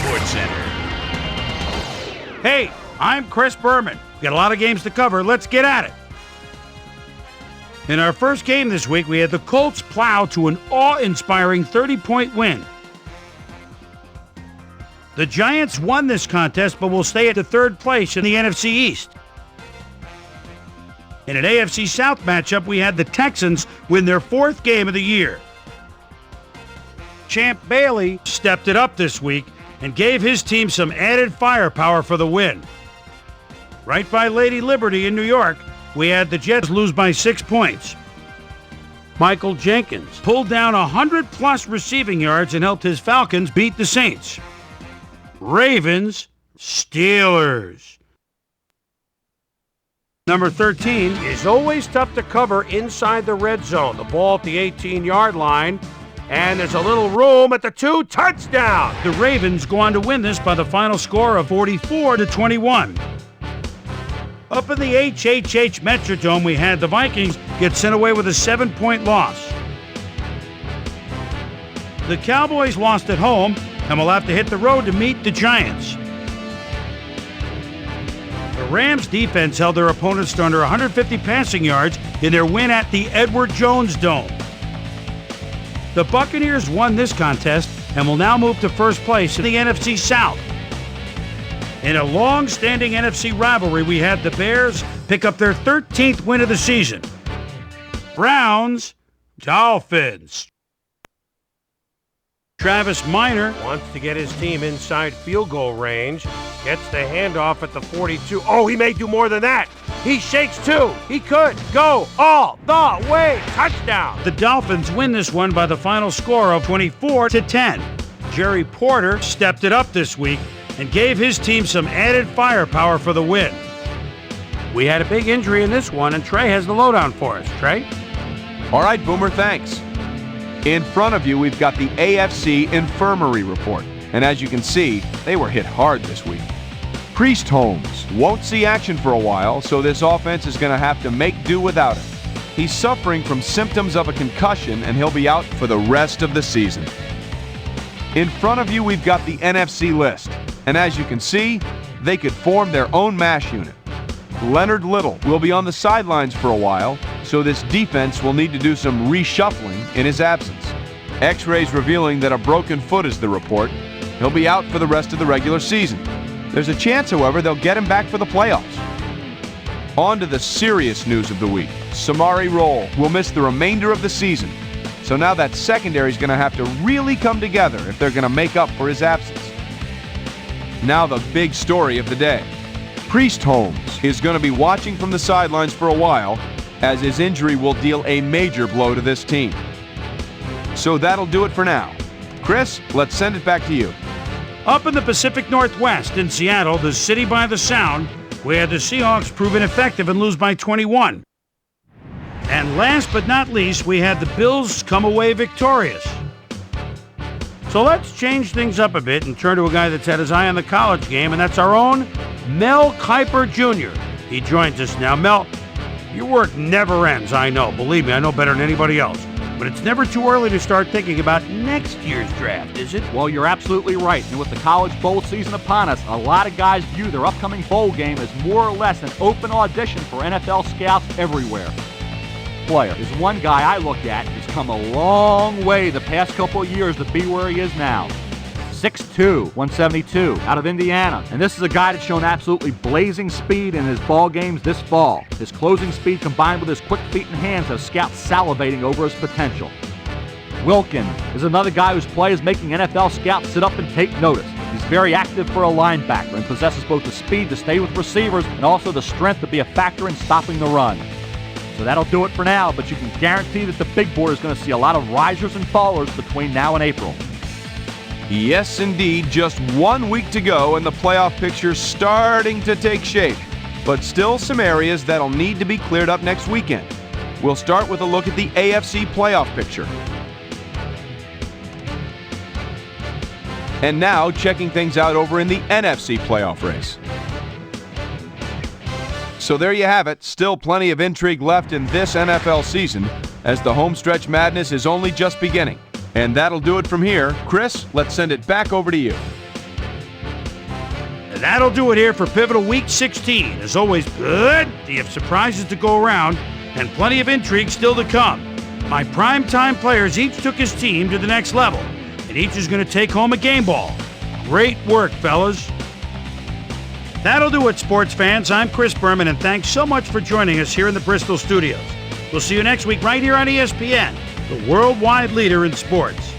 Sports Center. Hey, I'm Chris Berman. We got a lot of games to cover. Let's get at it. In our first game this week, we had the Colts plow to an awe-inspiring 30-point win. The Giants won this contest, but will stay at the third place in the NFC East. In an AFC South matchup, we had the Texans win their fourth game of the year. Champ Bailey stepped it up this week and gave his team some added firepower for the win. Right by Lady Liberty in New York, we had the Jets lose by 6 points. Michael Jenkins pulled down 100-plus receiving yards and helped his Falcons beat the Saints. Ravens, Steelers. Number 13 is always tough to cover inside the red zone. The ball at the 18-yard line, and there's a little room at the 2. Touchdown! The Ravens go on to win this by the final score of 44-21. Up in the HHH Metrodome, we had the Vikings get sent away with a 7-point loss. The Cowboys lost at home and will have to hit the road to meet the Giants. The Rams defense held their opponents to under 150 passing yards in their win at the Edward Jones Dome. The Buccaneers won this contest and will now move to first place in the NFC South. In a long-standing NFC rivalry, we had the Bears pick up their 13th win of the season. Browns, Dolphins. Travis Minor wants to get his team inside field goal range. Gets the handoff at the 42. Oh, he may do more than that. He shakes two. He could go all the way. Touchdown. The Dolphins win this one by the final score of 24-10. Jerry Porter stepped it up this week and gave his team some added firepower for the win. We had a big injury in this one, and Trey has the lowdown for us. Trey? All right, Boomer, thanks. In front of you, we've got the AFC Infirmary Report. And as you can see, they were hit hard this week. Priest Holmes won't see action for a while, so this offense is going to have to make do without him. He's suffering from symptoms of a concussion, and he'll be out for the rest of the season. In front of you, we've got the NFC list. And as you can see, they could form their own MASH unit. Leonard Little will be on the sidelines for a while, so this defense will need to do some reshuffling in his absence. X-rays revealing that a broken foot is the report. He'll be out for the rest of the regular season. There's a chance, however, they'll get him back for the playoffs. On to the serious news of the week. Samari Rolle will miss the remainder of the season. So now that secondary is going to have to really come together if they're going to make up for his absence. Now the big story of the day. Priest Holmes is going to be watching from the sidelines for a while, as his injury will deal a major blow to this team. So that'll do it for now. Chris, let's send it back to you. Up in the Pacific Northwest in Seattle, the city by the Sound, we had the Seahawks prove ineffective and lose by 21. And last but not least, we had the Bills come away victorious. So let's change things up a bit and turn to a guy that's had his eye on the college game, and that's our own Mel Kiper Jr. He joins us now. Mel, your work never ends, I know. Believe me, I know better than anybody else. But it's never too early to start thinking about next year's draft, is it? Well, you're absolutely right. And with the college bowl season upon us, a lot of guys view their upcoming bowl game as more or less an open audition for NFL scouts everywhere. Player is one guy I look at who's come a long way the past couple of years to be where he is now. 6'2", 172, out of Indiana. And this is a guy that's shown absolutely blazing speed in his ball games this fall. His closing speed combined with his quick feet and hands have scouts salivating over his potential. Wilkin is another guy whose play is making NFL scouts sit up and take notice. He's very active for a linebacker and possesses both the speed to stay with receivers and also the strength to be a factor in stopping the run. So that'll do it for now, but you can guarantee that the big board is going to see a lot of risers and fallers between now and April. Yes, indeed, just 1 week to go and the playoff picture's starting to take shape. But still some areas that'll need to be cleared up next weekend. We'll start with a look at the AFC playoff picture. And now, checking things out over in the NFC playoff race. So there you have it. Still plenty of intrigue left in this NFL season, as the homestretch madness is only just beginning. And that'll do it from here. Chris, let's send it back over to you. That'll do it here for Pivotal Week 16. As always, plenty of surprises to go around and plenty of intrigue still to come. My primetime players each took his team to the next level, and each is going to take home a game ball. Great work, fellas. That'll do it, sports fans. I'm Chris Berman, and thanks so much for joining us here in the Bristol studios. We'll see you next week right here on ESPN, the worldwide leader in sports.